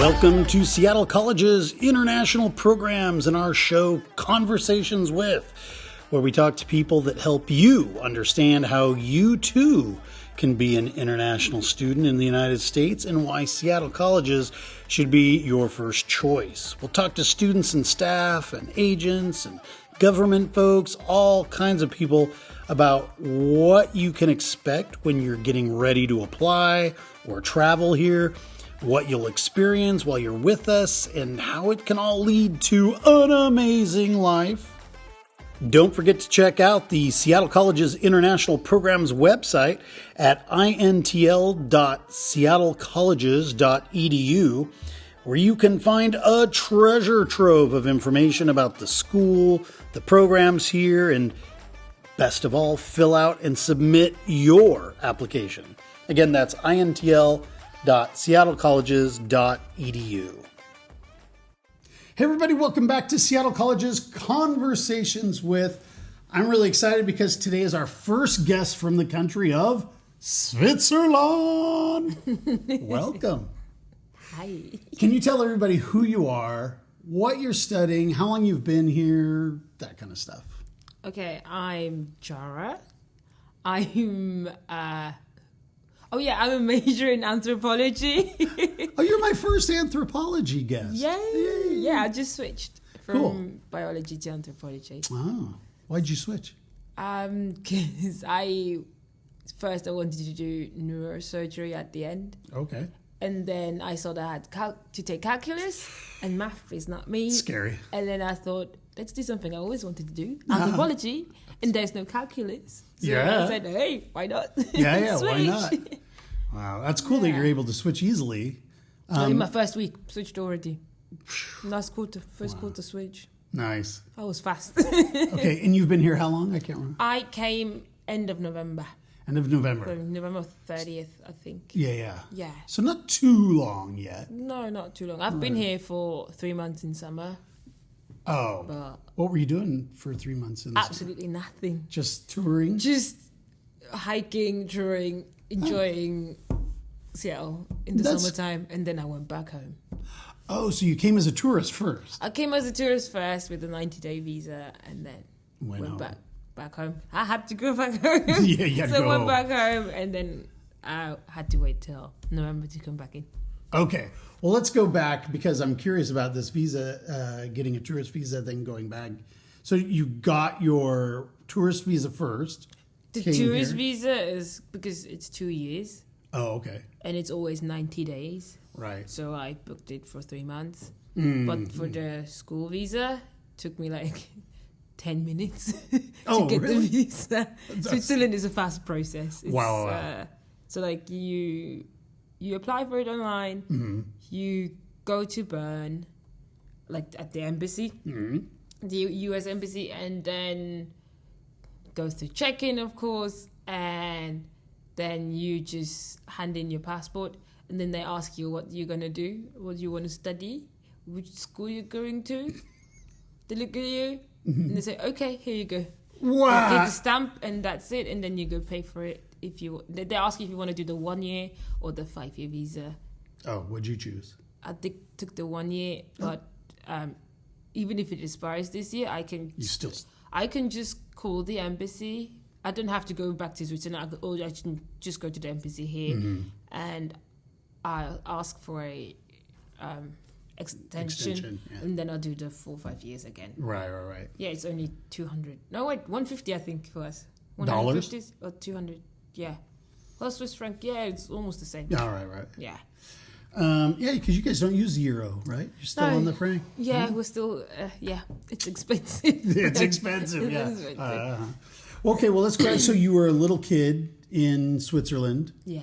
Welcome to Seattle College's international programs and our show Conversations With, where we talk to people that help you understand how you too can be an international student in the United States and why Seattle Colleges should be your first choice. We'll talk to students and staff and agents and government folks, all kinds of people about what you can expect when you're getting ready to apply or travel here, what you'll experience while you're with us, and how it can all lead to an amazing life. Don't forget to check out the Seattle College's International Programs website at intl.seattlecolleges.edu, where you can find a treasure trove of information about the school, the programs here, and best of all, fill out and submit your application. Again, that's intl.seattlecolleges.edu. Hey everybody, welcome back to Seattle College's Conversations With. I'm really excited because today is our first guest from the country of Switzerland. Welcome. Hi. Can you tell everybody who you are, what you're studying, how long you've been here, that kind of stuff? Okay, I'm Diara. I'm a major in anthropology. Oh, you're my first anthropology guest. Yay! Yeah, I just switched from Cool. biology to anthropology. Oh, why'd you switch? Because I wanted to do neurosurgery at the end. Okay. And then I saw that I had to take calculus, and math is not me. Scary. And then I thought, let's do something I always wanted to do, anthropology, and there's no calculus. So Yeah. I said, hey, why not? Yeah, why Switch. not? Wow, that's cool that you're able to switch easily. In my first week, switched already. Last quarter, first quarter switch. Nice. I was fast. Okay, and you've been here how long? I can't remember. I came end of November. End of November. So November 30th, I think. Yeah. Yeah. So not too long yet. No, not too long. I've been here for 3 months in summer. Oh. But What were you doing for 3 months in this? absolutely nothing. Just touring? Just hiking, touring, enjoying Seattle in the That's- summertime, and then I went back home. Oh, so you came as a tourist first. I came as a tourist first with a 90-day visa, and then Went home. back home. I had to go back home. Yeah, you had to so go I went home. back home, and then I had to wait till November to come back in. Okay. Well, let's go back because I'm curious about this visa, getting a tourist visa, then going back. So you got your tourist visa first. The came tourist here. visa is because it's 2 years, Oh, okay. and it's always 90 days. Right. So I booked it for 3 months. Mm. But for the school visa, took me like 10 minutes Oh, to get really? the visa. Switzerland is a fast process. It's, Wow. So like you apply for it online, you go to Bern, like at the embassy, the US embassy, and then go through check-in, of course, and then you just hand in your passport, and then they ask you what you're going to do, what you want to study, which school you're going to. They look at you, and they say, okay, here you go. Wow. Get the stamp, and that's it, and then you go pay for it. If you, they ask you if you want to do the 1 year or the 5 year visa. Oh, what'd you choose? I took the 1 year, but even if it expires this year, I can just call the embassy. I don't have to go back to Switzerland. I can just go to the embassy here, and I'll ask for a extension, yeah. and then I'll do the 4 or 5 years again. Right. Yeah, it's only 200. No, wait, 150 I think for us. Dollars? 150 or 200. Yeah. Well, Swiss franc. Yeah, it's almost the same. All right. Yeah. Yeah, because you guys don't use the euro, right? You're still No. on the franc? Yeah, we're still. It's expensive. It's expensive, It yeah. is expensive. Okay, well, let's go. So you were a little kid in Switzerland, Yeah.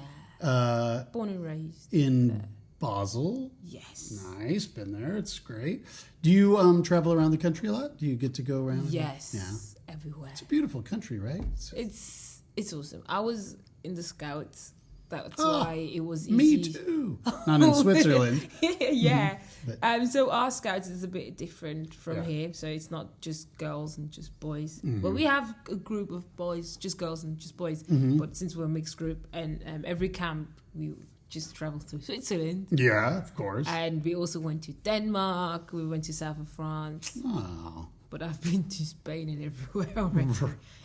Born and raised. in Basel. Yes. Nice, been there. It's great. Do you travel around the country a lot? Do you get to go around? Yes. Yeah. Everywhere. It's a beautiful country, right? It's awesome. I was in the Scouts. That's Oh, why it was easy. Me too. Not in Switzerland. Yeah. But- So our Scouts is a bit different from Yeah. here. So it's not just girls and just boys. But we have a group of boys, just girls and just boys. But since we're a mixed group, and every camp we just traveled through Switzerland. Yeah, of course. And we also went to Denmark. We went to south of France. Oh. But I've been to Spain and everywhere already.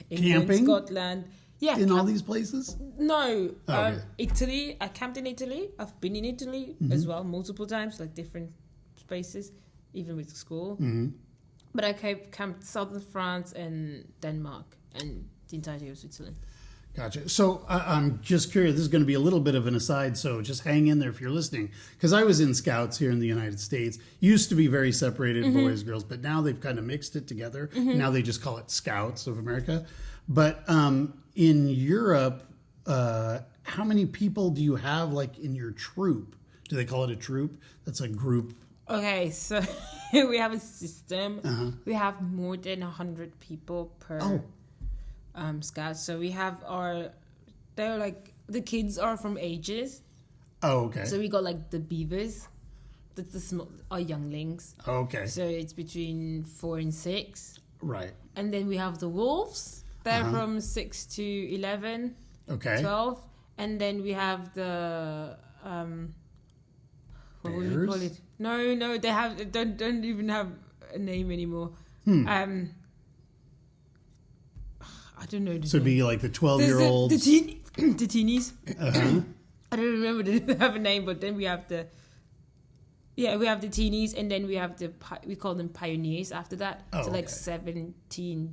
Camping? England, Scotland. Yeah. In all these places? No. Okay. Italy. I camped in Italy. I've been in Italy as well multiple times, like different spaces, even with school. Mm-hmm. But I camped southern France and Denmark and the entirety of Switzerland. Gotcha. So I'm just curious. This is going to be a little bit of an aside, so just hang in there if you're listening. Because I was in Scouts here in the United States. Used to be very separated, boys, girls, but now they've kind of mixed it together. Now they just call it Scouts of America. But in Europe, how many people do you have like in your troop? Do they call it a troop? That's a group. Okay, so we have a system. We have more than 100 people per Scouts. So we have they're like, the kids are from ages. Oh, okay. So we got like the beavers, that's the small, our younglings. Okay. So it's between 4 and 6. Right. And then we have the wolves. They're from 6 to 11, Okay. 12. And then we have the, what would we call it? No, they don't even have a name anymore. I don't know. So it'd be like the 12-year-olds. The teenies. I don't remember they have a name, but then we have the teenies, and then we have we call them pioneers after that. So like 16,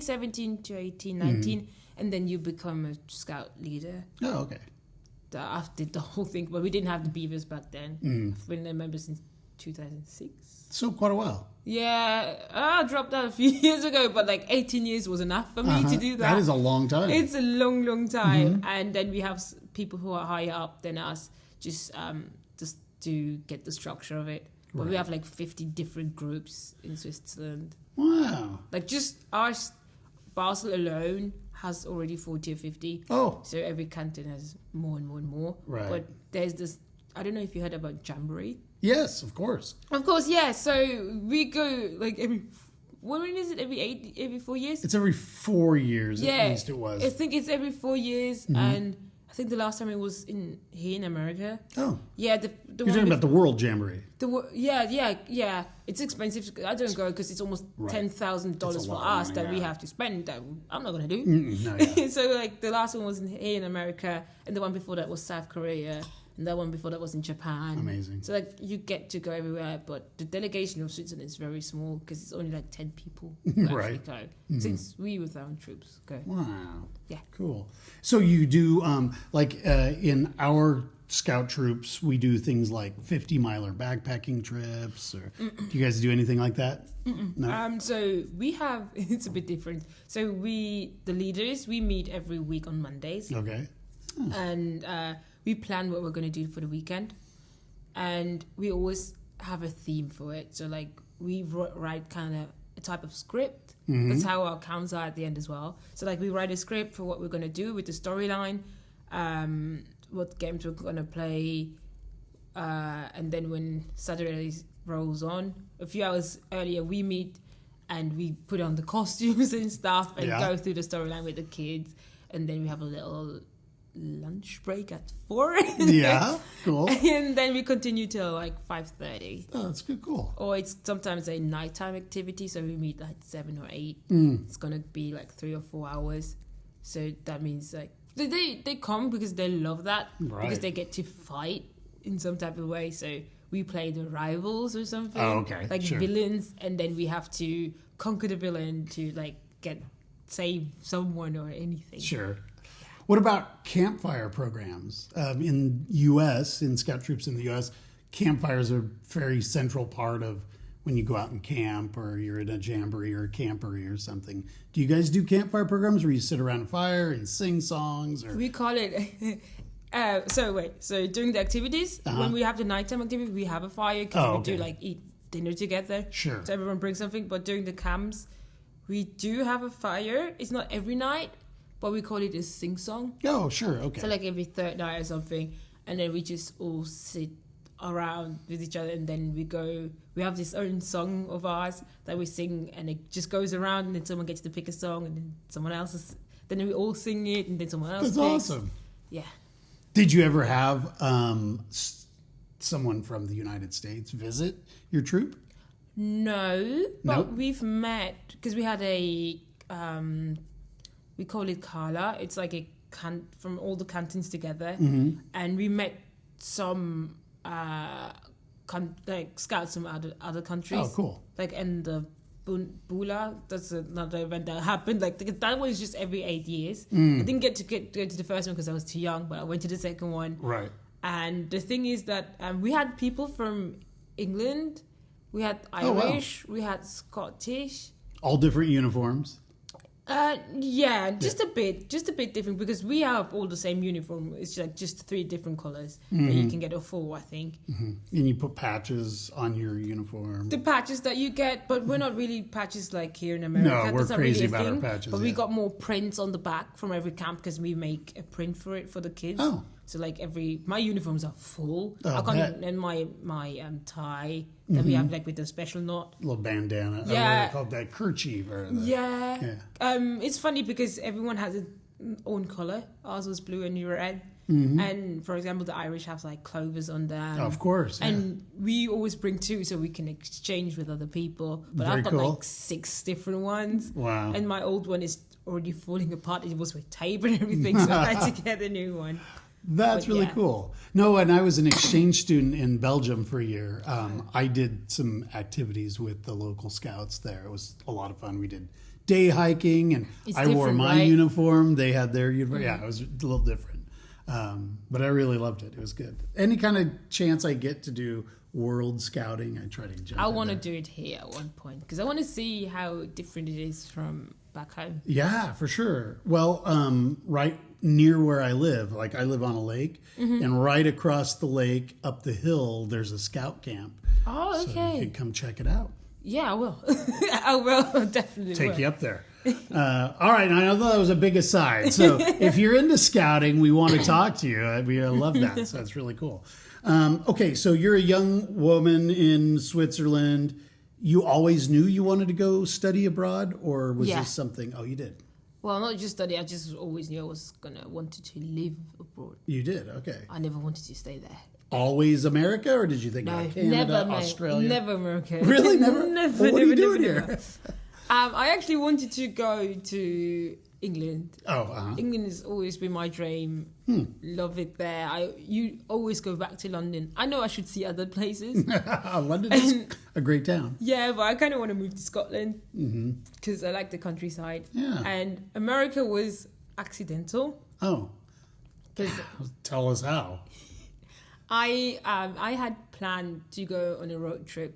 17 to 18, 19, and then you become a scout leader. Oh, okay. I did the whole thing, but we didn't have the beavers back then. I've been a member since 2006. So quite a while. Yeah, I dropped out a few years ago, but like 18 years was enough for me to do that. That is a long time. It's a long, long time. And then we have people who are higher up than us, just to get the structure of it. But we have like 50 different groups in Switzerland. Wow. Like just our Basel alone has already 40 or 50. Oh. So every canton has more and more and more. Right. But there's this, I don't know if you heard about Jamboree. Yes, of course. Of course, yeah. So we go like when is it? Every 4 years? It's every 4 years, yeah, at least it was. I think it's every 4 years, and I think the last time it was here in America. Oh. Yeah, the You're talking about the World Jamboree. Yeah. It's expensive. I don't go because it's almost $10,000 for us that we have to spend. That I'm not gonna do. No, yeah. So like the last one was here in America, and the one before that was South Korea. And that one before that was in Japan. Amazing. So like you get to go everywhere, but the delegation of Switzerland is very small because it's only like 10 people who actually go. Since we with our own troops go. Wow. Yeah. Cool. So you do in our scout troops, we do things like 50-miler backpacking trips, or do you guys do anything like that? No. So we have it's a bit different. So the leaders, we meet every week on Mondays. Okay. And we plan what we're going to do for the weekend, and we always have a theme for it. So like we write kind of a type of script. That's how our counts are at the end as well. So like we write a script for what we're going to do with the storyline, what games we're going to play, and then when Saturday rolls on, a few hours earlier we meet and we put on the costumes and stuff and go through the storyline with the kids, and then we have a little lunch break at 4. Yeah, cool. And then we continue till like 5:30. Oh, that's good, cool. Or it's sometimes a nighttime activity, so we meet like 7 or 8. It's gonna be like 3 or 4 hours. So that means like they come because they love that, because they get to fight in some type of way. So we play the rivals or something. Oh, okay, like villains, and then we have to conquer the villain to like save someone or anything. Sure. What about campfire programs? In Scout troops in the U.S., campfires are a very central part of when you go out and camp, or you're in a jamboree or a camporee or something. Do you guys do campfire programs where you sit around a fire and sing songs? Or? We call it... So during the activities, when we have the nighttime activity, we have a fire because we do like eat dinner together. Sure. So everyone brings something. But during the camps, we do have a fire. It's not every night, but we call it a sing-song. Oh, sure, okay. So like every third night or something, and then we just all sit around with each other, and then we have this own song of ours that we sing, and it just goes around, and then someone gets to pick a song, and then someone else then we all sing it, and then someone else That's picks. awesome. Yeah. Did you ever have someone from the United States visit your troop? No, but Nope. we've met because we had a we call it Kala. It's like a from all the cantons together, and we met some like scouts from other countries. Oh, cool. Like in the Bula, that's another event that happened. Like that was just every 8 years. I didn't get to go to the first one because I was too young, but I went to the second one. Right. And the thing is that we had people from England, we had Irish, we had Scottish. All different uniforms. Yeah, just a bit different because we have all the same uniform. It's like just 3 different colors that you can get, or 4, I think. And you put patches on your uniform. The patches that you get, but we're not really patches like here in America. No, we're That's not crazy really a about our thing, patches, but we yeah. got more prints on the back from every camp because we make a print for it for the kids. Oh. So like my uniforms are full. Oh, I bet. can't, and my tie that we have like with the special knot. Little bandana. Yeah. What they called that kerchief. Or the, Yeah. It's funny because everyone has its own color. Ours was blue and red. And for example, the Irish have like clovers on them. Of course. Yeah. And we always bring 2 so we can exchange with other people. But Very I've got cool. like 6 different ones. Wow. And my old one is already falling apart. It was with tape and everything, so I had to get a new one. That's But really yeah. cool. No, and I was an exchange student in Belgium for a year. I did some activities with the local scouts there. It was a lot of fun. We did day hiking, and It's I wore different, my right? uniform. They had their uniform. Yeah, it was a little different. But I really loved it. It was good. Any kind of chance I get to do world scouting, I try to jump I in want to there. do it here at one point because I want to see how different it is from back home. Yeah, for sure. Well, right near where I live, like I live on a lake, and right across the lake, up the hill, there's a scout camp. Oh, So okay. you could come check it out. Yeah, I will. I will definitely. Take will. you up there. All right, I know that was a big aside. So if you're into scouting, we want to talk to you. We love that. So that's really cool. Okay, so you're a young woman in Switzerland. You always knew you wanted to go study abroad, or was Yeah. this something? Oh, you did. Well, not just study. I just always knew I was wanted to live abroad. You did. Okay. I never wanted to stay there. Always America, or did you think No, about Canada, never, Australia? never America. Really, never. never. Well, what are you never, doing never, here? never. I actually wanted to go to England. Oh, England has always been my dream. Love it there. You always go back to London. I know I should see other places. London is a great town. Yeah, but I kind of want to move to Scotland because I like the countryside. Yeah. And America was accidental Oh, because tell us how. I had planned to go on a road trip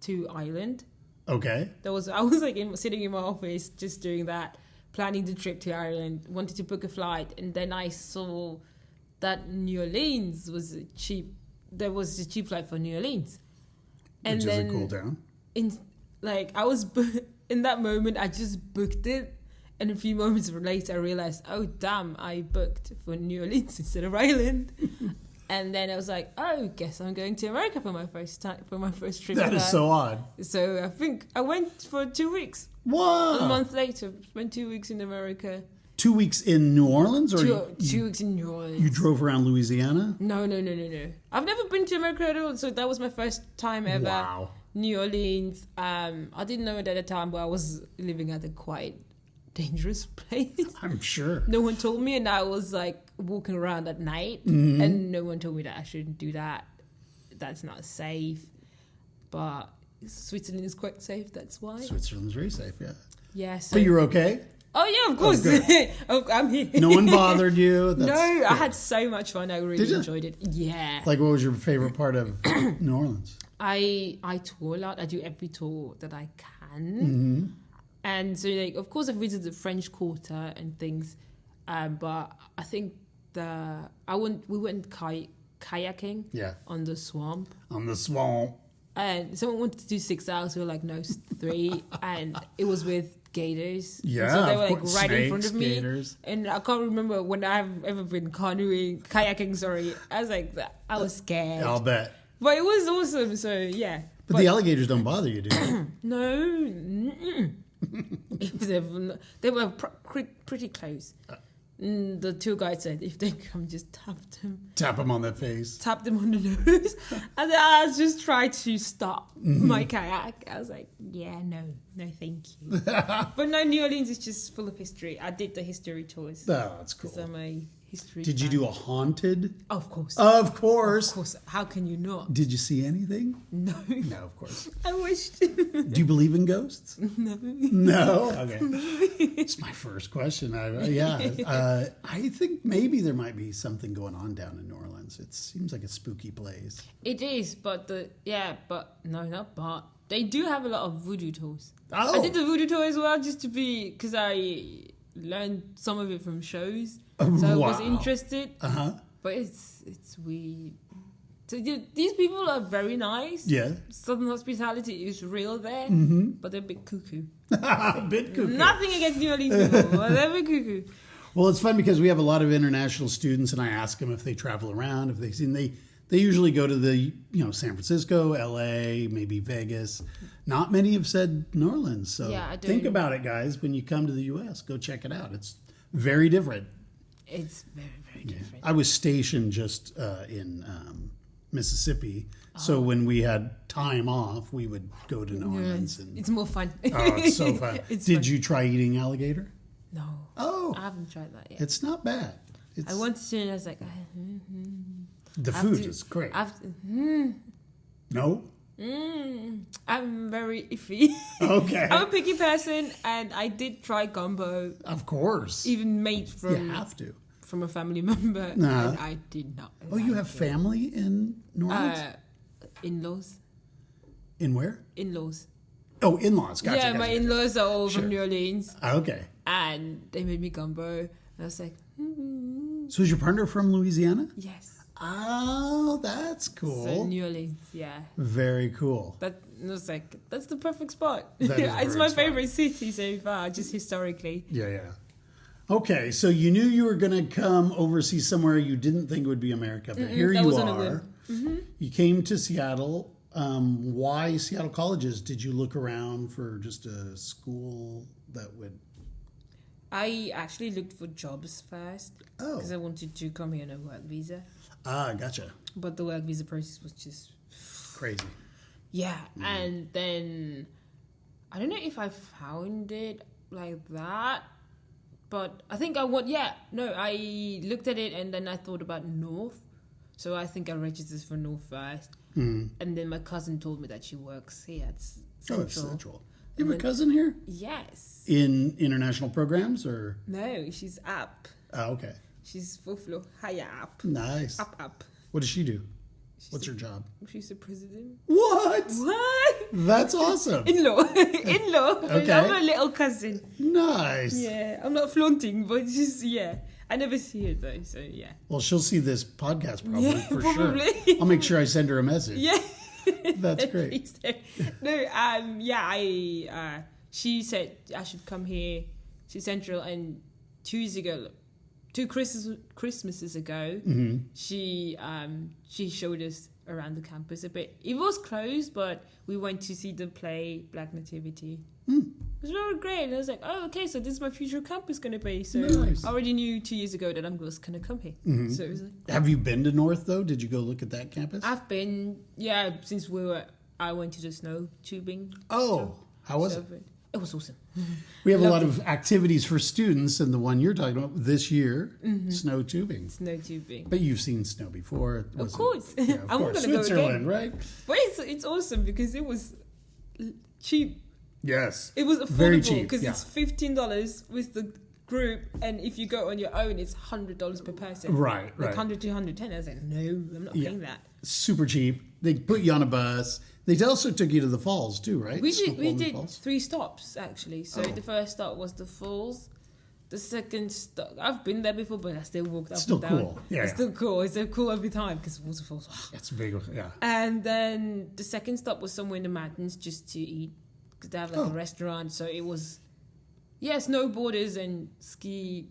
to Ireland. Okay. I was like sitting in my office just doing that, planning the trip to Ireland, wanted to book a flight, and then I saw that New Orleans was cheap. There was a cheap flight for New Orleans, and Which then is a cool town. in that moment I just booked it, and a few moments later I realized, oh damn, I booked for New Orleans instead of Ireland. And then I was like, oh, guess I'm going to America for my first trip. That is so odd. So I think I went for 2 weeks. Wow. A month later, spent 2 weeks in America. 2 weeks in New Orleans, or 2 weeks in New Orleans. you drove around Louisiana? No. I've never been to America at all, so that was my first time ever. Wow. New Orleans. I didn't know it at the time, but I was living at a quite dangerous place. I'm sure. No one told me, and I was like walking around at night, and no one told me that I shouldn't do that. That's not safe. But Switzerland is quite safe. That's why. Switzerland's very safe, yeah. Yeah. So, But you're okay? oh yeah, of course. good. Oh, I'm here. No one bothered you? No, That's I had so much fun. I really Did you? enjoyed it. Yeah. Like, what was your favorite part of New Orleans? I tour a lot. I do every tour that I can. Mm-hmm. And so, like, of course, I've visited the French Quarter and things. But I think we went kayaking Yeah. on the swamp. On the swamp. And someone wanted to do 6 hours. We were like, no, 3. And it was with gators. And Yeah, so they of were like course. right in front of Snakes, me. gators. And I can't remember when I've ever been kayaking, sorry. I was like, I was scared. I'll bet. But it was awesome, so yeah. But the alligators don't bother you, do they? No. They were pretty close. The tour guide said, if they come, just tap them. Tap them on the face. Tap them on the nose. And then I just tried to stop my kayak. I was like, yeah, no, thank you. But no, New Orleans is just full of history. I did the history tours. Oh, that's cool. So I'm a history Did you fan. do a haunted? Of course. Of course. Of course. How can you not? Did you see anything? No. No, of course. I wished. Do you believe in ghosts? No. No? Okay. It's my first question. I think maybe there might be something going on down in New Orleans. It seems like a spooky place. It is, but they do have a lot of voodoo tours. Oh. I did the voodoo tour as well because I learned some of it from shows. So I was interested. Uh-huh. But it's weird. So these people are very nice. Yeah. Southern hospitality is real there, but they're a bit cuckoo. A bit cuckoo. Nothing against New Orleans people, but they're a bit cuckoo. Well, it's fun because we have a lot of international students, and I ask them if they travel around, if they've seen. They usually go to the San Francisco, L.A., maybe Vegas. Not many have said New Orleans. So think about it, guys. When you come to the U.S., go check it out. It's very different. It's very, very different. I was stationed just in Mississippi, so when we had time off, we would go to New Orleans. And, it's more fun. Oh, it's so fun. Did you try eating alligator? No. Oh. I haven't tried that yet. It's not bad. I wanted to, and I was like... The food is great. No? I'm very iffy. Okay. I'm a picky person, and I did try gumbo. Of course. Even made from... You have to. From a family member, and I did not. Oh, you have family in New Orleans? In-laws. In where? In-laws. Oh, in-laws. Gotcha. Yeah, my in-laws are all from New Orleans. Okay. And they made me gumbo. And I was like, So is your partner from Louisiana? Yes. Oh, that's cool. So New Orleans, yeah. Very cool. That was like, that's the perfect spot. That is it's my favorite city so far, just historically. Yeah. Okay, so you knew you were going to come overseas somewhere you didn't think would be America, but here you are. You came to Seattle. Why Seattle colleges? Did you look around for just a school that would... I actually looked for jobs first because I wanted to come here on a work visa. Ah, gotcha. But the work visa process was just... crazy. Yeah, and then... I don't know if I found it like that. But I think I looked at it and then I thought about North. So I think I registered for North first. And then my cousin told me that she works here at Central. Oh, it's Central. You have a cousin here? Yes. In international programs or? No, she's up. Oh, okay. She's full floor, higher up. Nice. Up. What does she do? What's her job? She's the president. What? That's awesome. In-law. Okay. I'm a little cousin. Nice. Yeah, I'm not flaunting, but just, I never see her though, so yeah. Well, she'll see this podcast probably, for probably. Sure. I'll make sure I send her a message. Yeah. That's great. No, she said I should come here to Central, and 2 years ago, 2 Christmases ago, she showed us around the campus a bit. It was closed, but we went to see the play Black Nativity. It was very great. And I was like, oh, okay, so this is my future campus going to be. So nice. I already knew 2 years ago that I'm just going to come here. So it was like, have you been to North, though? Did you go look at that campus? I've been, since I went to the snow tubing. Oh, how was it? It was awesome. We have a lot of activities for students, and the one you're talking about this year, snow tubing. Snow tubing. But you've seen snow before. Of course. Yeah, of I'm course. going to go Switzerland, again. Right? But it's awesome because it was cheap. Yes. It was Very affordable cheap. because it's $15 with the group, and if you go on your own, it's $100 per person. Right. Like 100 to 110. I was like, no, I'm not paying that. Super cheap. They put you on a bus. They also took you to the falls too, right? We did 3 stops actually. So the first stop was the falls. The second stop, I've been there before, but I still walked up and down. Still cool. Yeah. It's still cool. It's so cool every time because waterfalls. It's big. Yeah. And then the second stop was somewhere in the mountains just to eat because they have like a restaurant. So it was, snowboarders and ski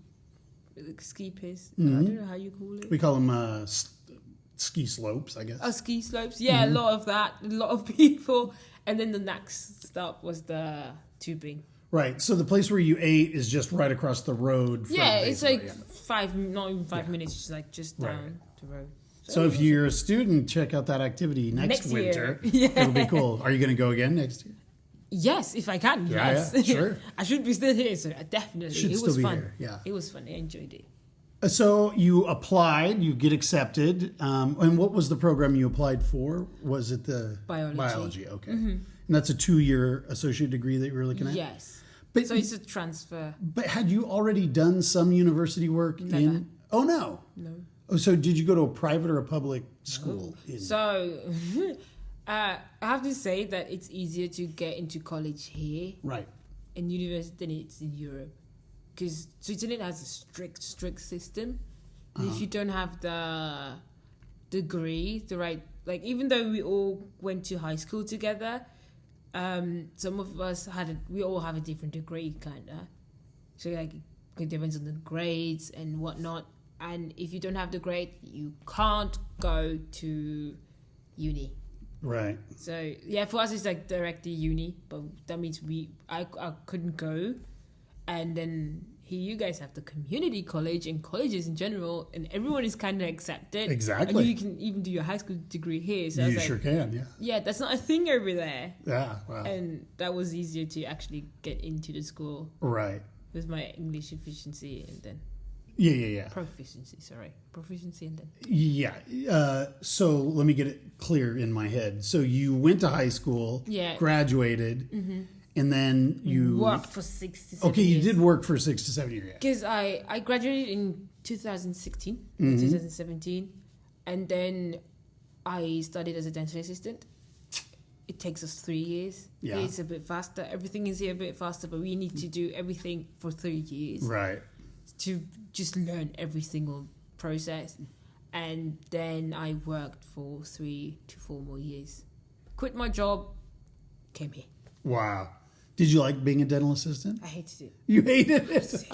piss. I don't know how you call it. We call them ski slopes, I guess. Oh, ski slopes. Yeah, a lot of that. A lot of people. And then the next stop was the tubing. Right. So the place where you ate is just right across the road. From It's like yeah. not even 5 minutes, just like just down the road. So if you're a student, check out that activity next winter. Yeah. It'll be cool. Are you going to go again next year? Yes, if I can. Yes. Yeah, sure. I should be still here, so definitely. Should it still was be fun. here, yeah. It was fun. I enjoyed it. So you applied, you get accepted. And what was the program you applied for? Was it the biology? Okay. And that's a 2-year associate degree that you were looking at? Yes. But, so it's a transfer. But had you already done some university work in? Oh, no. No. Oh, so did you go to a private or a public school? So I have to say that it's easier to get into college here. Right. In university than it's in Europe. Because Switzerland has a strict system. And if you don't have the degree, the right, like even though we all went to high school together, some of us we all have a different degree, kind of. So like it depends on the grades and whatnot. And if you don't have the grade, you can't go to uni. Right. So yeah, for us it's like directly uni, but that means I couldn't go. And then here you guys have the community college and colleges in general, and everyone is kind of accepted. Exactly. And you can even do your high school degree here. So you sure can, yeah. Yeah, that's not a thing over there. Yeah, wow. And that was easier to actually get into the school. Right. With my English efficiency and then... Yeah. Proficiency and then... Yeah. So let me get it clear in my head. So you went to high school, graduated, and then you... worked for 6 to 7 years. Okay, you did work for 6 to 7 years. Because I graduated in 2017, and then I studied as a dental assistant. It takes us 3 years. Yeah. It's a bit faster. Everything is here a bit faster, but we need to do everything for 3 years. Right. To just learn every single process. And then I worked for 3 to 4 more years. Quit my job, came here. Wow. Did you like being a dental assistant? I hated it. You hated it?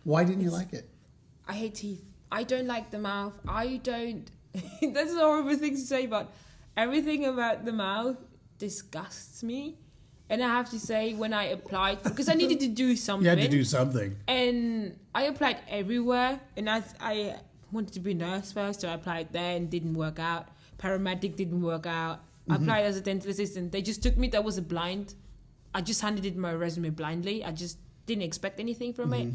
Why didn't you like it? I hate teeth. I don't like the mouth. I don't... That's a horrible thing to say, but everything about the mouth disgusts me. And I have to say, when I applied... Because I needed to do something. You had to do something. And I applied everywhere. And I wanted to be a nurse first, so I applied there and didn't work out. Paramedic didn't work out. I applied as a dental assistant. They just took me. That was a blind. I just handed in my resume blindly. I just didn't expect anything from it.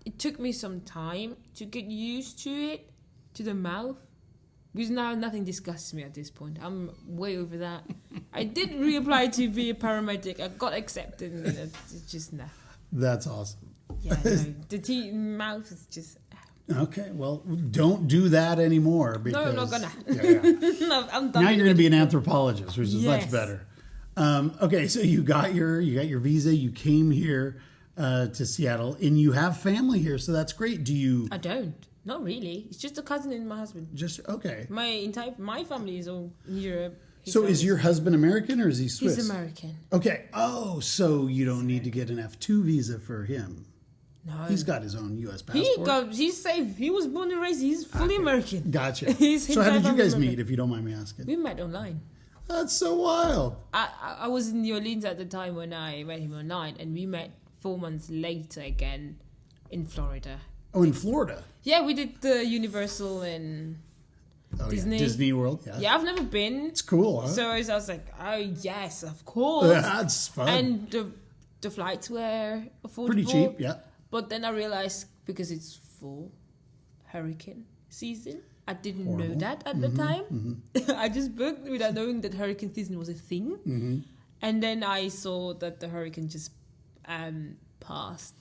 It took me some time to get used to it, to the mouth. Because now nothing disgusts me at this point. I'm way over that. I did reapply to be a paramedic. I got accepted. And it's just nah. That's awesome. Yeah, no, the mouth is just... Okay, well, don't do that anymore. Because, no, I'm not gonna. No, I'm done. now you're going to be an anthropologist, which is much Yes. better. Okay, so you got your visa. You came here to Seattle, and you have family here, so that's great. Do you? I don't. Not really. It's just a cousin and my husband. Just okay. My family is all in Europe. So is your husband American or is he Swiss? He's American. Okay. Oh, so you don't need to get an F2 visa for him. No. He's got his own U.S. passport. He's safe. He was born and raised. He's fully American. Gotcha. He's So how did you guys American. meet, if you don't mind me asking? We met online. That's so wild. I was in New Orleans at the time when I met him online, and we met 4 months later again in Florida. Oh, in Florida? Yeah, we did the Universal and Disney. Yeah. Disney World, yeah. Yeah, I've never been. It's cool, huh? So I was like, oh, yes, of course. That's fun. And the flights were affordable. Pretty cheap, yeah. But then I realized, because it's full hurricane season, I didn't know that at the time. I just booked without knowing that hurricane season was a thing. And then I saw that the hurricane just passed.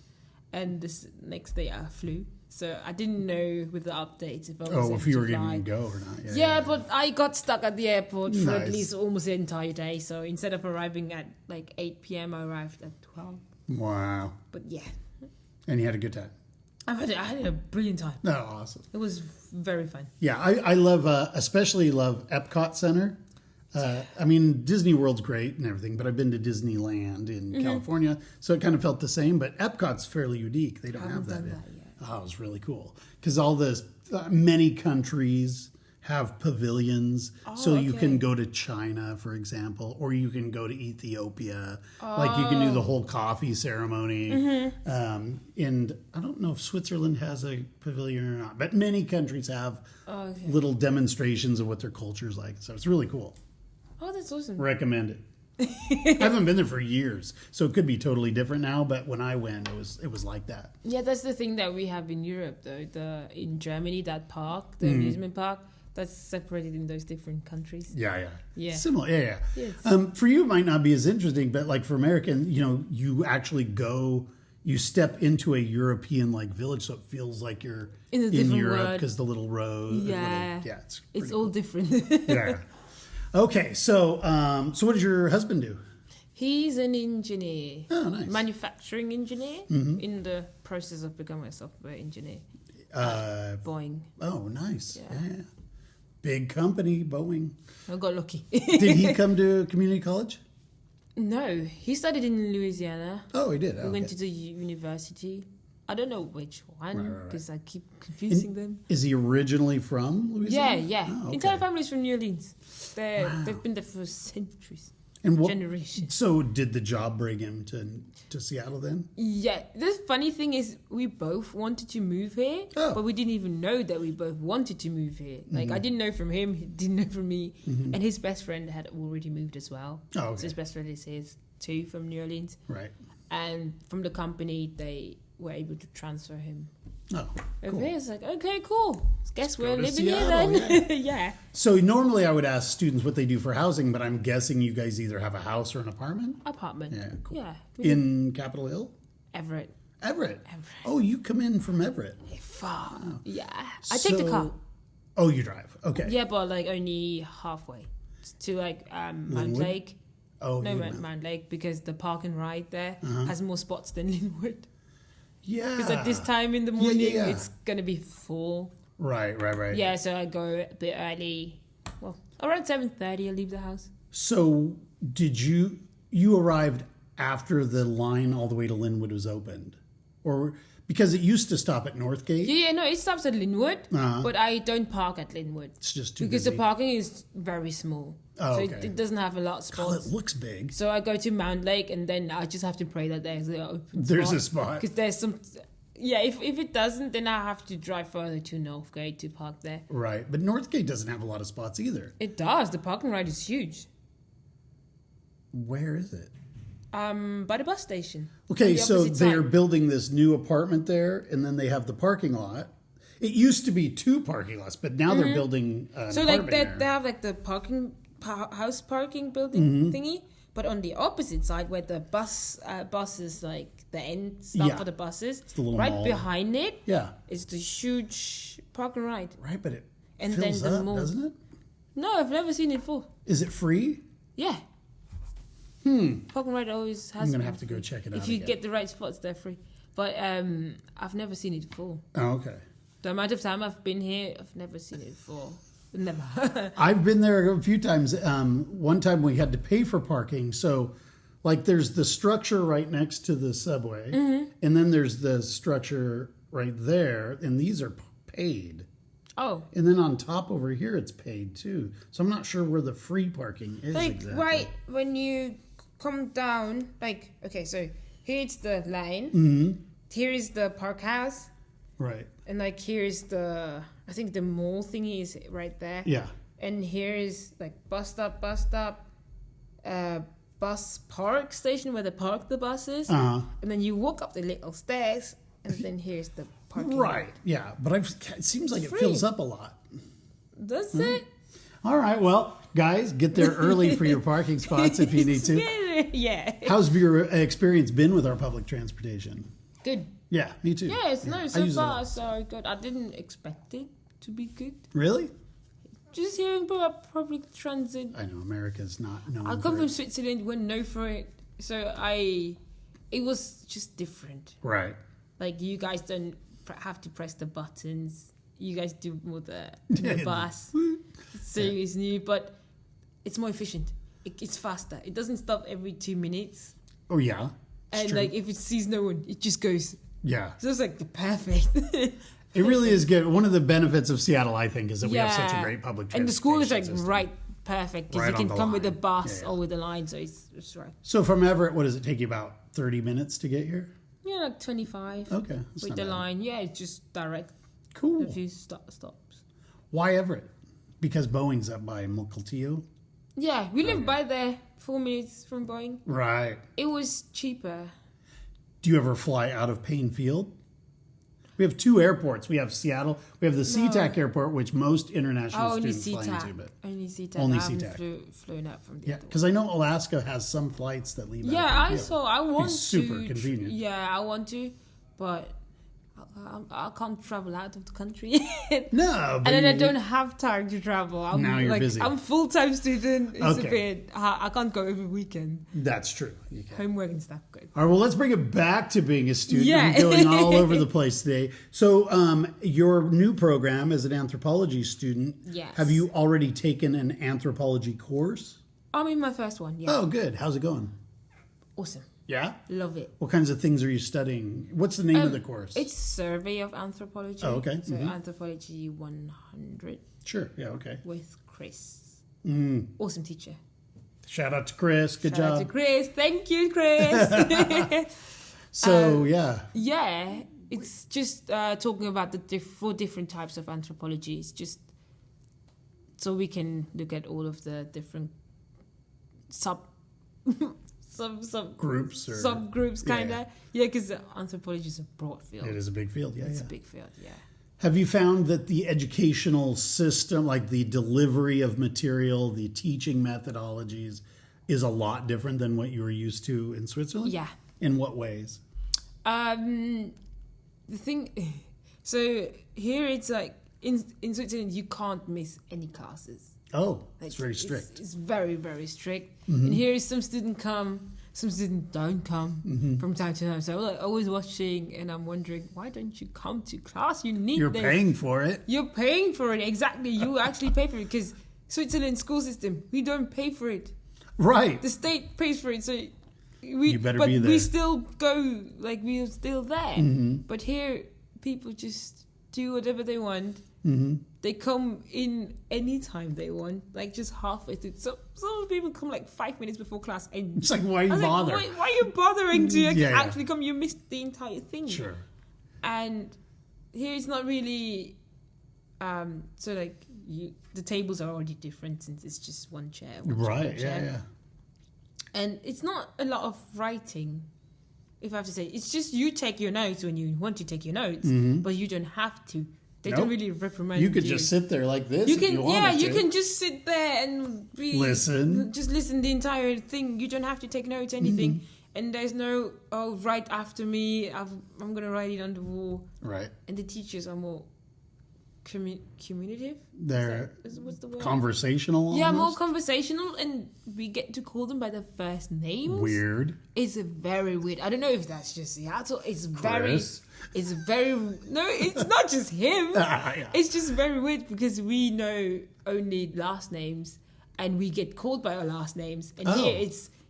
And this next day I flew. So I didn't know with the updates if I was able if you were to fly. going to go or not. Yeah, but I got stuck at the airport for at Nice. least almost the entire day. So instead of arriving at like 8 p.m., I arrived at 12. Wow. But yeah, And you had a good time. I had a brilliant time. Oh, awesome. It was very fun. Yeah, I love, especially love Epcot Center. I mean, Disney World's great and everything, but I've been to Disneyland in California, so it kind of felt the same. But Epcot's fairly unique. They don't have that. done that yet. Oh, it was really cool because all the many countries have pavilions, so you okay. can go to China, for example, or you can go to Ethiopia. Like you can do the whole coffee ceremony. And I don't know if Switzerland has a pavilion or not, but many countries have little demonstrations of what their culture is like. So it's really cool. Oh, that's awesome. Recommend it. I haven't been there for years, so it could be totally different now. But when I went, it was like that. Yeah, that's the thing that we have in Europe, though. In Germany, that park, the amusement park, that's separated in those different countries. Yeah. Yeah. Yeah. Yes. For you, it might not be as interesting, but like for American, you actually you step into a European like village, so it feels like you're in Europe because the little road. Yeah. It's all cool. different. Yeah. Okay, so what does your husband do? He's an engineer. Oh, nice. Manufacturing engineer in the process of becoming a software engineer. Boeing. Oh, nice. Yeah. Big company, Boeing. I got lucky. Did he come to community college? No, he studied in Louisiana. Oh, he did. We went to the university. I don't know which one because I keep confusing them. Is he originally from Louisiana? Yeah. Oh, okay. Entire family's from New Orleans. They've been there for centuries. And generations. So did the job bring him to Seattle then? Yeah. The funny thing is we both wanted to move here, but we didn't even know that we both wanted to move here. Like I didn't know from him, he didn't know from me. And his best friend had already moved as well. Oh, okay. So his best friend is his too from New Orleans. Right. And from the company, they were able to transfer him. Oh, cool. Okay, it's like, okay, cool. Guess we're living Seattle, here then. yeah. Yeah. So normally I would ask students what they do for housing, but I'm guessing you guys either have a house or an apartment? Apartment. Yeah, cool. Yeah. In Capitol Hill? Everett. Everett. Oh, you come in from Everett. Far. Oh. Yeah. I take the car. Oh, you drive. Okay. Yeah, but like only halfway to like Mount Lake. Oh, no, Mount Lake, because the park and ride there has more spots than Linwood. Yeah. Because at this time in the morning, it's going to be full. Right. Yeah, so I go a bit early. Well, around 7:30, I leave the house. So did you arrived after the line all the way to Linwood was opened? Or because it used to stop at Northgate? Yeah, no, it stops at Linwood, but I don't park at Linwood. It's just too because busy. the parking is very small. Oh, so okay. it doesn't have a lot of spots. God, it looks big. So I go to Mount Lake and then I just have to pray that there's an open There's a spot. Because there's some... Yeah, if it doesn't, then I have to drive further to Northgate to park there. Right, but Northgate doesn't have a lot of spots either. It does. The parking ride is huge. Where is it? By the bus station. Okay, so they're side. building this new apartment there, and then they have the parking lot. It used to be 2 parking lots, but now they're building an So apartment like they have like the house parking building thingy, but on the opposite side where the buses like the end stop for the buses, it's the little right mall. behind it. Yeah. Is the huge parking ride. Right, but it And fills then the up, mall. doesn't it? No, I've never seen it full. Is it free? Yeah. Parking ride always has. I'm gonna have to go check it out If you again. get the right spots, they're free. But I've never seen it full. Oh, okay. The amount of time I've been here, I've never seen it full. Never. I've been there a few times. One time we had to pay for parking. So, like, there's the structure right next to the subway, and then there's the structure right there, and these are paid. Oh. And then on top over here, it's paid too. So I'm not sure where the free parking is Like, exactly. right when you come down, like, okay, so here's the line. Here is the park house. Right. And, like, here's I think the mall thingy is right there. Yeah. And here is, like, bus stop, bus park station where they park the buses. And then you walk up the little stairs, and then here's the parking Right. lot. Yeah. But it seems like it Free. fills up a lot. That's it. All right. Well, guys, get there early for your parking spots if you need to. Yeah. How's your experience been with our public transportation? Good. Yeah, me too. Yes, no, I so use it a far lot. so good. I didn't expect it to be good. Really? Just hearing about public transit. I know America's not known. I come for from it. Switzerland, went no for it. So it was just different. Right. Like, you guys don't have to press the buttons. You guys do more the bus. So it's new, but it's more efficient. It's faster. It doesn't stop every 2 minutes. Oh yeah. And true. like, if it sees no one, it just goes. Yeah. So it's like the perfect. It really is good. One of the benefits of Seattle, I think, is that we have such a great public transportation and the school is like system. right perfect because Right you can on the come with a line. bus or with a line, so it's right. So from Everett, what does it take you, about 30 minutes to get here? Yeah, like 25. Okay. That's with not the bad. line. Yeah, it's just direct. Cool. A few stops. Why Everett? Because Boeing's up by Mukilteo? Yeah, we live by there, 4 minutes from Boeing. Right. It was cheaper. Do you ever fly out of Payne Field? We have 2 airports. We have Seattle. We have the SeaTac airport, which most international only students fly SeaTac. into. But Only SeaTac. Only I haven't SeaTac. flown out from the yeah, other one. because I know Alaska has some flights that leave. Yeah, out of Payne I Field. saw. I want to. Super convenient. Yeah, I want to, but I can't travel out of the country. No, but and then I don't have time to travel. I'm Now you're busy. I'm full-time student. It's Okay. a bit. I can't go every weekend. That's true. You can. Homework and stuff. Good. All right, well, let's bring it back to being a student. Yeah. I'm going all over the place today. So, your new program as an anthropology student, Yes. have you already taken an anthropology course? I'm in my first one. Yeah. Oh, good. How's it going? Awesome. Yeah? Love it. What kinds of things are you studying? What's the name of the course? It's Survey of Anthropology. Oh, okay. So Mhm. Anthropology 100 Sure. Yeah, okay. with Chris. Mm. Awesome teacher. Shout out to Chris. Good Shout out job. to Chris. Thank you, Chris. So, yeah. Yeah, it's just talking about the 4 different types of anthropology. It's just so we can look at all of the different sub Groups or subgroups, kind of. Yeah, because anthropology is a broad field. It is a big field. Yeah, It's yeah. a big field. Yeah. Have you found that the educational system, like the delivery of material, the teaching methodologies, is a lot different than what you were used to in Switzerland? Yeah. In what ways? The thing, so here it's like in Switzerland you can't miss any classes. Oh, Like, it's very strict. It's very, very strict. Mm-hmm. And here is some students come, some students don't come Mm-hmm. from time to time. So I'm like always watching, and I'm wondering, why don't you come to class? You need You're this. paying for it. You're paying for it. Exactly. You actually pay for it because Switzerland school system, we don't pay for it. Right. The state pays for it. So You better but be there. we still go, like we're still there. Mm-hmm. But here, people just do whatever they want. Mm-hmm. They come in any time they want, like just halfway through. So some people come like 5 minutes before class, and It's like, why I you was like, bother? why are you bothering to Yeah. actually come? You missed the entire thing. Sure. And here it's not really. So like the tables are already different since it's just one chair. Right. Yeah, yeah. And it's not a lot of writing, if I have to say. It's just you take your notes when you want to take your notes, but you don't have to. They Nope. don't really reprimand You could just sit there like this You if can, you wanted you to. can just sit there and Listen. Just listen the entire thing. You don't have to take notes, anything. And there's no, write after me. I'm gonna write it on the wall. Right. And the teachers are more communicative. They're What's the word? conversational Yeah, more almost? conversational, and we get to call them by their first names. Weird. It's very weird. I don't know if that's just Seattle. It's Chris. very. No, it's not just him. Yeah. It's just very weird because we know only last names, and we get called by our last names. And Oh.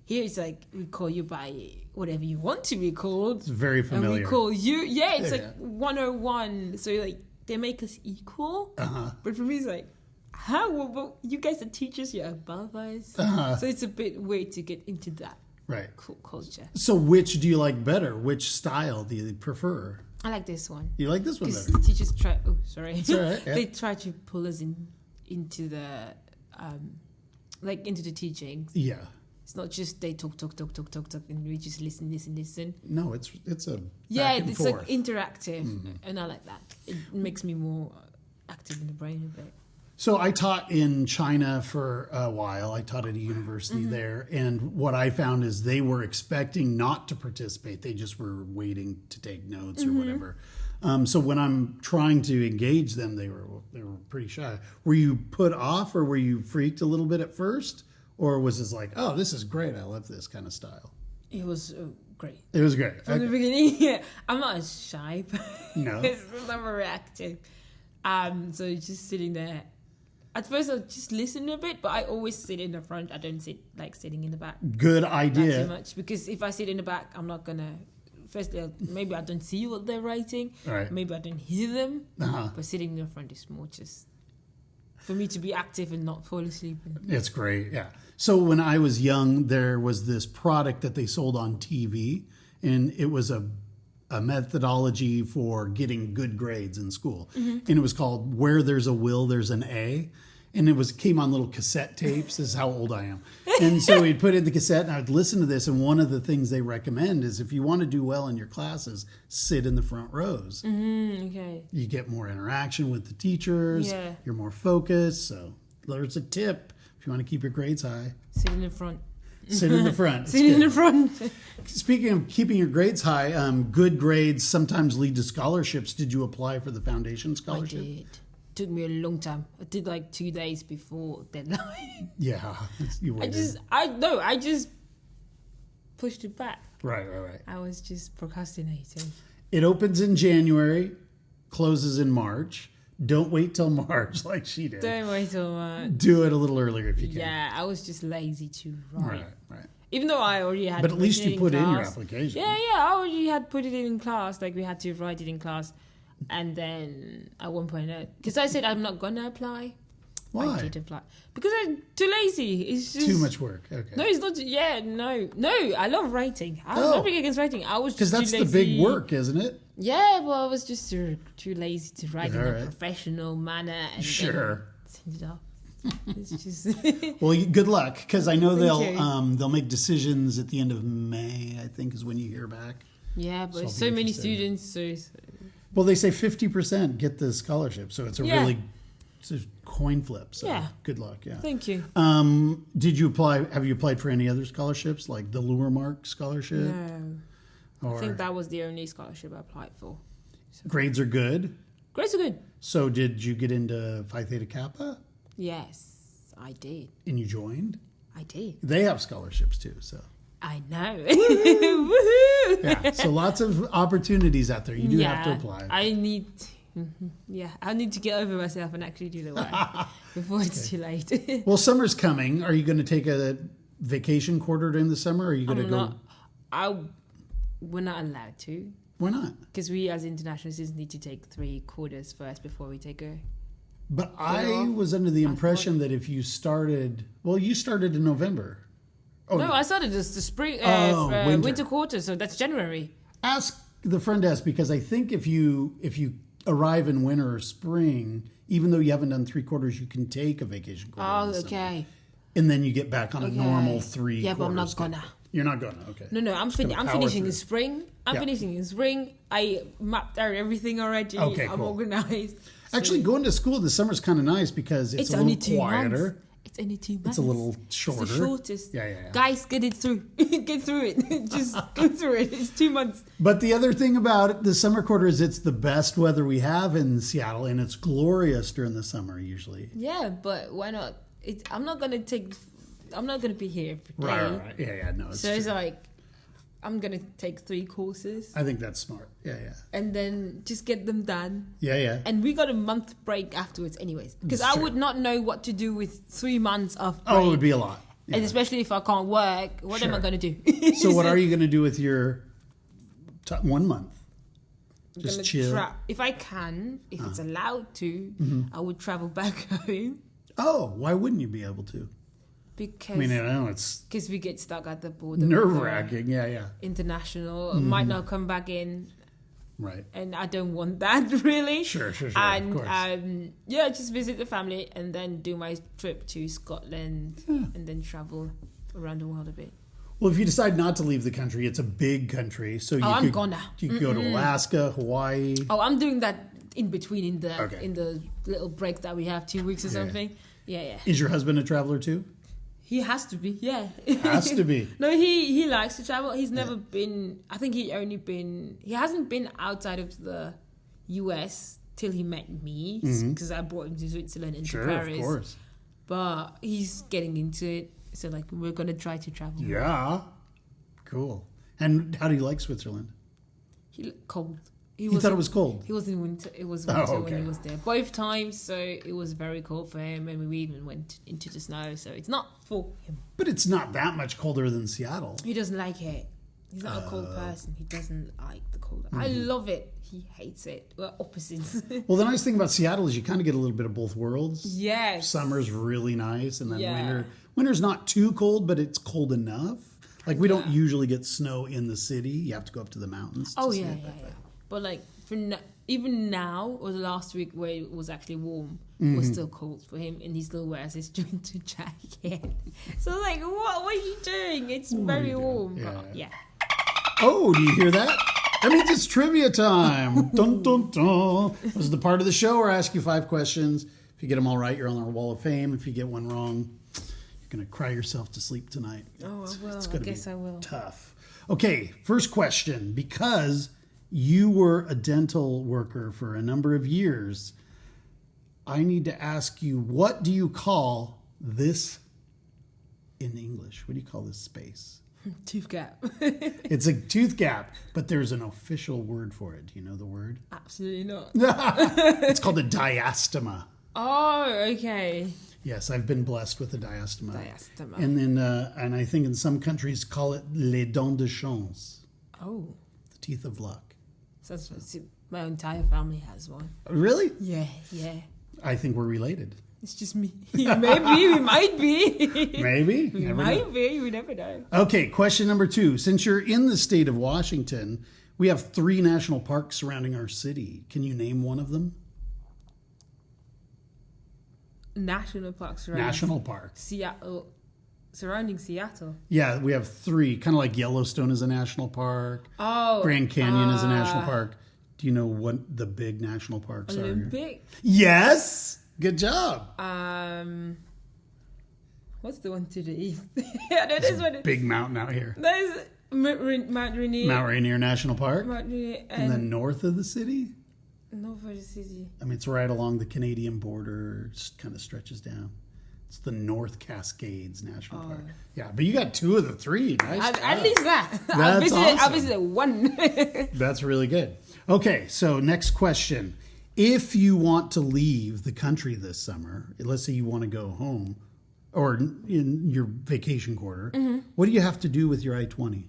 here it's like we call you by whatever you want to be called. It's very familiar. And we call you. Yeah, it's Yeah. like 101. So like they make us equal. Uh-huh. But for me, it's like, how? Well, you guys are teachers. You're above us. Uh-huh. So it's a bit weird to get into that Right. culture. So which do you like better? Which style do you prefer? I like this one. You like this one Because better? the teachers try. Oh, sorry. It's all right, yeah. They try to pull us into the, into the teachings. Yeah. It's not just they talk, and we just listen. No, it's a Yeah, back and it's forth. like interactive, and I like that. It makes me more active in the brain a bit. So I taught in China for a while. I taught at a university there, and what I found is they were expecting not to participate. They just were waiting to take notes or whatever. So when I'm trying to engage them, they were pretty shy. Were you put off, or were you freaked a little bit at first, or was this like, oh, this is great, I love this kind of style? It was great. It was great. From the Okay. beginning, yeah. I'm not as shy. No. I'm very active. So just sitting there. At first, I just listen a bit, but I always sit in the front. I don't sit like sitting in the back. Good Not too idea. much, because if I sit in the back, I'm not gonna firstly, maybe I don't see what they're writing. Right. Maybe I don't hear them. Uh-huh. But sitting in front is more just for me to be active and not fall asleep. It's great, yeah. So when I was young, there was this product that they sold on TV, and it was a methodology for getting good grades in school. And it was called Where There's a Will, There's an A. And it came on little cassette tapes. This is how old I am. And so we'd put in the cassette, and I would listen to this. And one of the things they recommend is if you want to do well in your classes, sit in the front rows. Okay. You get more interaction with the teachers. Yeah. You're more focused. So there's a tip if you want to keep your grades high. Sit in the front. Sit in the front. Sit in the front. Speaking of keeping your grades high, good grades sometimes lead to scholarships. Did you apply for the foundation scholarship? I did. Took me a long time. I did like 2 days before deadline. Yeah, you waited. I just pushed it back. Right. I was just procrastinating. It opens in January, closes in March. Don't wait till March like she did. Don't wait till March. Do it a little earlier if you can. Yeah, I was just lazy to write. Right. Even though I already had. But at least you put in your class. application. Yeah, I already had put it in class. Like we had to write it in class, and then at one point, because I said I'm not gonna apply. Why? I did apply because I'm too lazy. It's just too much work. Okay. No, it's not. No. I love writing. I have nothing against writing. I was just because that's too the lazy. big work, isn't it? Yeah, well, I was just too lazy to write in a right. professional manner and Sure. send it off. It's just Well, good luck, because I know Thank they'll make decisions at the end of May. I think is when you hear back. yeah, but I'll so be many interested. students. So it's, Well, they say 50% get the scholarship, so it's it's a coin flip. So Yeah. good luck. Yeah. thank you. Did you apply? Have you applied for any other scholarships, like the Lure Mark scholarship? No, Or I think that was the only scholarship I applied for. grades are good. Grades are good. So did you get into Phi Theta Kappa Yes, I did. and you joined? I did. They have scholarships too. So I know. Woohoo! yeah, so lots of opportunities out there. You do have to apply. I need to get over myself and actually do the work before it's too late. Well, summer's coming. Are you going to take a vacation quarter during the summer? Or are you going to go? We're not allowed to. Why not? Because we as international students need to take 3 quarters first before we take a... But I was under the impression that if you started... Well, you started in November. Oh, no, I started the spring, winter quarter, so that's January. Ask the front desk, because I think if you arrive in winter or spring, even though you haven't done 3 quarters, you can take a vacation quarter. Oh, okay. And then you get back on a normal 3 Yeah, but I'm not schedule. gonna. You're not gonna, okay. No, I'm finishing in spring. I'm Yeah. finishing in spring. I mapped out everything already. Okay, I'm cool. organized. Actually, going to school in the summer is kind of nice because it's a only little 2 quieter. months. It's only 2 months. It's a little shorter. It's the shortest. Yeah. Guys, get it through. Get through it. Just go through it. It's 2 months. But the other thing about it, the summer quarter is it's the best weather we have in Seattle, and it's glorious during the summer usually. Yeah, but why not? I'm not gonna be here every day. Right. Yeah. No, it's So true. it's like, I'm gonna take 3 courses I think that's smart. Yeah. and then just get them done. Yeah. And we got a month break afterwards, anyways, because That's I true. would not know what to do with 3 months of break. Oh, it would be a lot. Yeah. And especially if I can't work, what am I Sure. gonna do? So what are you going to do with your 1 month? Just Gonna chill? if I can, if it's allowed to, Mm-hmm. I would travel back home Oh, why wouldn't you be able to? because I mean, I know it's we get stuck at the border. with, nerve-wracking. Yeah. International might not come back in, Right. and I don't want that really. Sure. And of course. just visit the family and then do my trip to Scotland and then travel around the world a bit. Well, if you decide not to leave the country, it's a big country, so you I'm could gonna. you could go to Alaska, Hawaii. Oh, I'm doing that in between in the Okay. in the little break that we have, 2 weeks or something. Yeah. Is your husband a traveler too? He has to be, yeah. Has to be. No, he likes to travel. He's never been. I think he hasn't been outside of the US till he met me, because I brought him to Switzerland and to Paris. Of course. But he's getting into it, so like we're gonna try to travel. Yeah. Cool. And how do you like Switzerland? Cold. He thought it was cold. He was in winter. It was winter when okay. he was there. Both times, so it was very cold for him, and we even went into the snow. So it's not for him. But it's not that much colder than Seattle. He doesn't like it. He's not a cold person. He doesn't like the cold. I love it. He hates it. We're opposites. Well, the nice thing about Seattle is you kind of get a little bit of both worlds. Yes. Summer's really nice, and then winter's not too cold, but it's cold enough. Like, we don't usually get snow in the city. You have to go up to the mountains. Yeah. But like even now, or the last week where it was actually warm, it was still cold for him, and he still wears his winter jacket. So like, what are you doing? It's very warm. Yeah. Oh, do you hear that? That means it's trivia time. Dun, dun, dun. This is the part of the show where I ask you 5 questions. If you get them all right, you're on our wall of fame. If you get one wrong, you're going to cry yourself to sleep tonight. Oh, I will. I guess I will. Tough. Okay, first question. Because you were a dental worker for a number of years, I need to ask you, what do you call this in English? What do you call this space? Tooth gap. It's a tooth gap, but there's an official word for it. Do you know the word? Absolutely not. It's called a diastema. Oh, okay. Yes, I've been blessed with a diastema. Diastema. And then, and I think in some countries call it les dents de chance. Oh. The teeth of luck. So my entire family has one. Really? Yeah. I think we're related. It's just me. Maybe we might be. Maybe. We might be. We never know. Okay, question number 2. Since you're in the state of Washington, we have 3 national parks surrounding our city. Can you name one of them? National parks. National park. Seattle. Surrounding Seattle. Yeah, we have 3. Kind of like Yellowstone is a national park. Oh. Grand Canyon is a national park. Do you know what the big national parks are? Olympic? Yes! Good job. What's the one to the east? There's one. Big mountain out here. There's Mount Rainier. Mount Rainier National Park. Mount Rainier. And then north of the city? North of the city. I mean, it's right along the Canadian border. It just kind of stretches down. It's the North Cascades National Park. Yeah, but you got 2 of the 3. Nice. At least that. That's awesome. I visited 1. That's really good. Okay, so next question. If you want to leave the country this summer, let's say you want to go home or in your vacation quarter, what do you have to do with your I-20?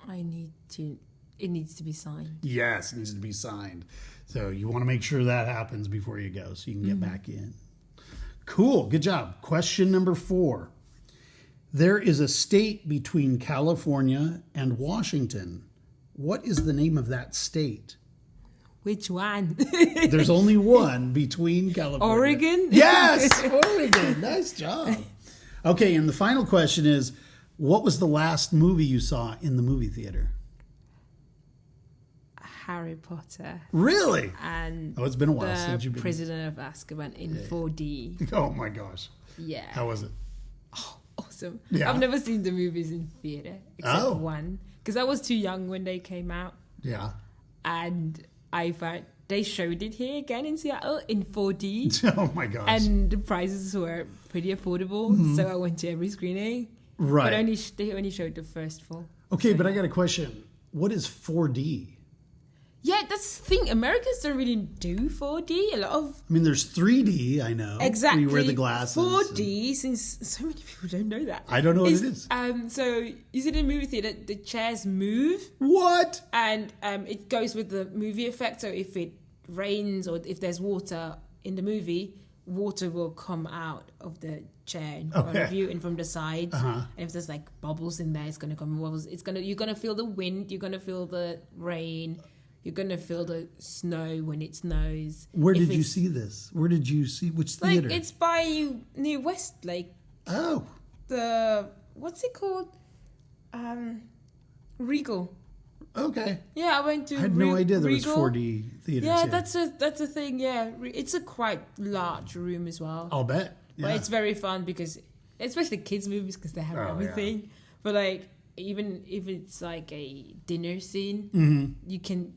It needs to be signed. Yes, it needs to be signed. So you want to make sure that happens before you go so you can get back in. Cool, good job. Question number 4. There is a state between California and Washington. What is the name of that state? Which one? There's only one between California. Oregon? Yes, Oregon. Nice job. Okay, and the final question is, what was the last movie you saw in the movie theater? Harry Potter. Really? And it's been a while since you've been. Prisoner of Azkaban in 4D. Oh my gosh. Yeah. How was it? Oh, awesome. Yeah. I've never seen the movies in theater except one. Because I was too young when they came out. Yeah. And I found they showed it here again in Seattle in 4D. Oh my gosh. And the prices were pretty affordable. So I went to every screening. Right. But they only showed the first 4. Okay, but I got a question. What is 4D? Yeah, that's the thing. Americans don't really do 4D. A lot of... I mean, there's 3D, I know. Exactly. You wear the glasses. 4D, since so many people don't know that. I don't know what it is. So, you see in a movie theater, the chairs move. What? And it goes with the movie effect. So, if it rains or if there's water in the movie, water will come out of the chair in front of you and from the sides. And if there's like bubbles in there, it's going to come in bubbles. You're going to feel the wind. You're going to feel the rain. You're going to feel the snow when it snows. Where did you see this? Where did you see, which theater? Like, it's by near Westlake. Oh. What's it called? Regal. Okay. Yeah, I went to I had no idea there was Regal. 4D theaters. Yeah, here. that's a thing, yeah. It's a quite large room as well. I'll bet. Yeah. But it's very fun because, especially kids' movies, because they have everything. Yeah. But like, even if it's like a dinner scene, you can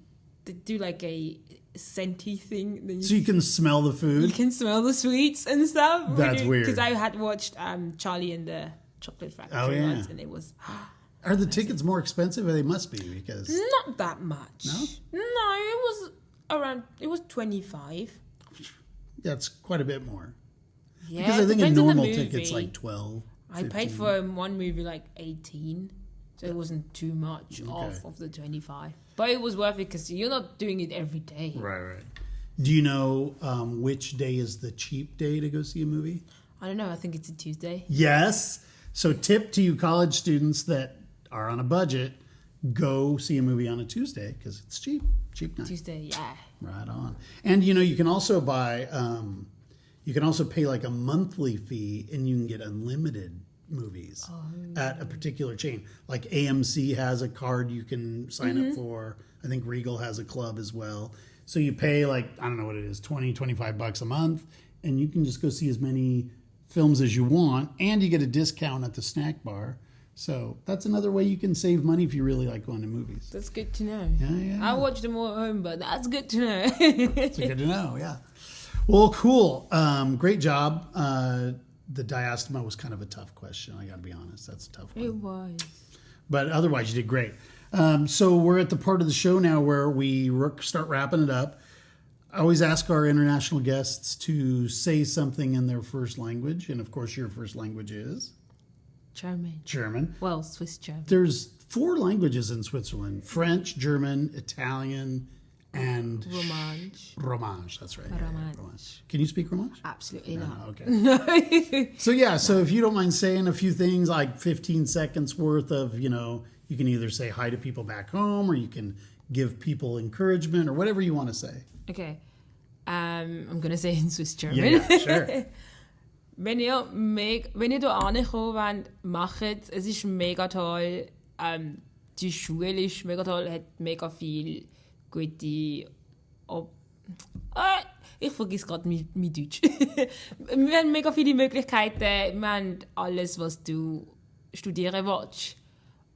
do like a scenty thing. Then so you can smell the food? You can smell the sweets and stuff. That's weird. Because I had watched Charlie and the Chocolate Factory once, and it was... Are the tickets more expensive? They must be, because... Not that much. No? No, it was 25. Yeah, it's quite a bit more. Yeah, because I think a normal ticket's like 12, I paid for one movie like 18. So it wasn't too much off of the 25. But it was worth it because you're not doing it every day. Right. Do you know which day is the cheap day to go see a movie? I don't know. I think it's a Tuesday. Yes. So tip to you college students that are on a budget, go see a movie on a Tuesday because it's cheap. Cheap night. Tuesday, yeah. Right on. And, you can also buy, you can also pay like a monthly fee and you can get unlimited movies at a particular chain. Like AMC has a card you can sign up for. I think Regal has a club as well. So you pay like, I don't know what it is, $20-25 a month, and you can just go see as many films as you want, and you get a discount at the snack bar. So that's another way you can save money if you really like going to movies. That's good to know. Yeah. I watch them all at home, but that's good to know. It's good to know, yeah. Well, cool. Great job. The diastema was kind of a tough question. I got to be honest. That's a tough one. It was. But otherwise, you did great. So we're at the part of the show now where we start wrapping it up. I always ask our international guests to say something in their first language. And, of course, your first language is? German. Well, Swiss German. There's 4 languages in Switzerland. French, German, Italian, and... Romansh, that's right. Romansh. Can you speak Romansh? Absolutely not. Okay. No. So if you don't mind saying a few things, like 15 seconds worth of, you can either say hi to people back home or you can give people encouragement or whatever you want to say. Okay. I'm going to say in Swiss German. Yeah, sure. Wenn ihr hier ankommen wollt, macht es. Es ist mega toll. Die Schule ist mega toll, hat mega viel gute... ich vergesse gerade mein Deutsch. Wir haben mega viele Möglichkeiten. Wir haben alles, was du studieren willst.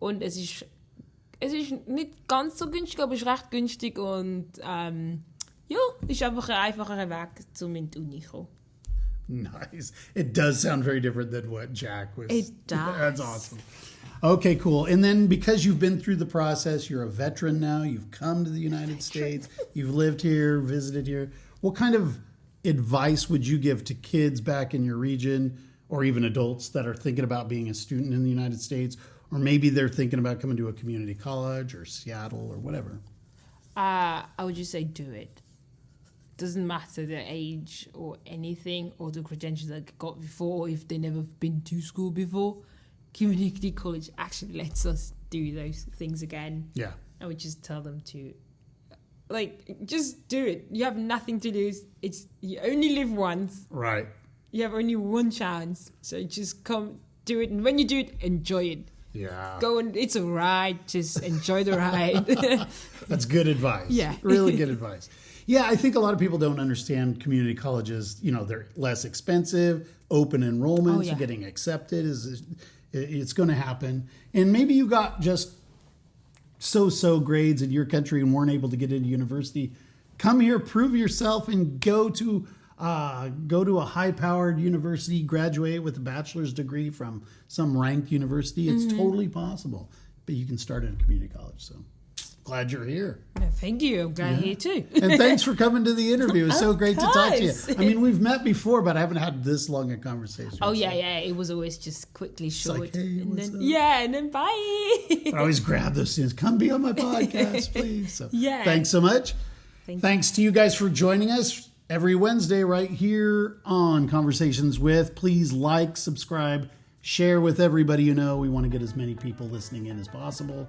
Und es ist nicht ganz so günstig, aber es ist recht günstig. Und ist einfach ein einfacher Weg, um in die Uni zu kommen. Nice. It does sound very different than what Jack was. It does. That's awesome. Okay, cool. And then because you've been through the process, you're a veteran now, you've come to the United States, you've lived here, visited here. What kind of advice would you give to kids back in your region or even adults that are thinking about being a student in the United States, or maybe they're thinking about coming to a community college or Seattle or whatever? I would just say do it. Doesn't matter the age or anything or the credentials they got before if they've never been to school before. Community college actually lets us do those things again. Yeah. I would just tell them to, just do it. You have nothing to lose. You only live once. Right. You have only one chance. So just come do it. And when you do it, enjoy it. Yeah. Go and it's a ride. Just enjoy the ride. That's good advice. Yeah. Really good advice. Yeah, I think a lot of people don't understand community colleges. They're less expensive, open enrollment, so getting accepted it's going to happen. And maybe you got just so-so grades in your country and weren't able to get into university. Come here, prove yourself, and go to a high-powered university, graduate with a bachelor's degree from some ranked university. It's totally possible. But you can start at a community college, so... Glad you're here. Thank you. I'm glad here too. And thanks for coming to the interview. It was so great to talk to you. I mean, we've met before, but I haven't had this long a conversation. Oh, yeah. It was always just quickly short. Like, hey, and then, up? And then bye. I always grab those things. Come be on my podcast, please. So, thanks so much. Thanks to you guys for joining us every Wednesday right here on Conversations With. Please like, subscribe, share with everybody you know. We want to get as many people listening in as possible.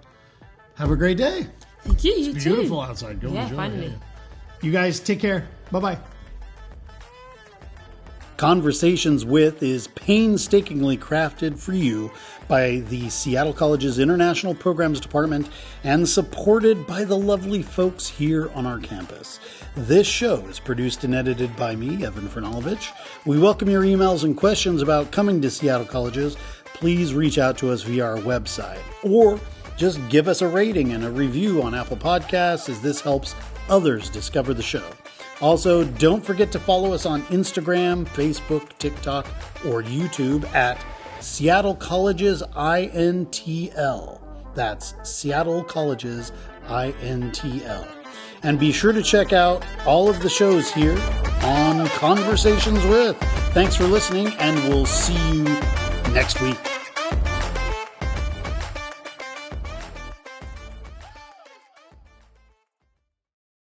Have a great day. Thank you. It's beautiful outside. Go enjoy. Finally. You guys take care. Bye-bye. Conversations With is painstakingly crafted for you by the Seattle College's International Programs Department and supported by the lovely folks here on our campus. This show is produced and edited by me, Evan Franulovich. We welcome your emails and questions about coming to Seattle Colleges. Please reach out to us via our website or just give us a rating and a review on Apple Podcasts, as this helps others discover the show. Also, don't forget to follow us on Instagram, Facebook, TikTok, or YouTube at Seattle Colleges INTL. That's Seattle Colleges INTL. And be sure to check out all of the shows here on Conversations With. Thanks for listening, and we'll see you next week.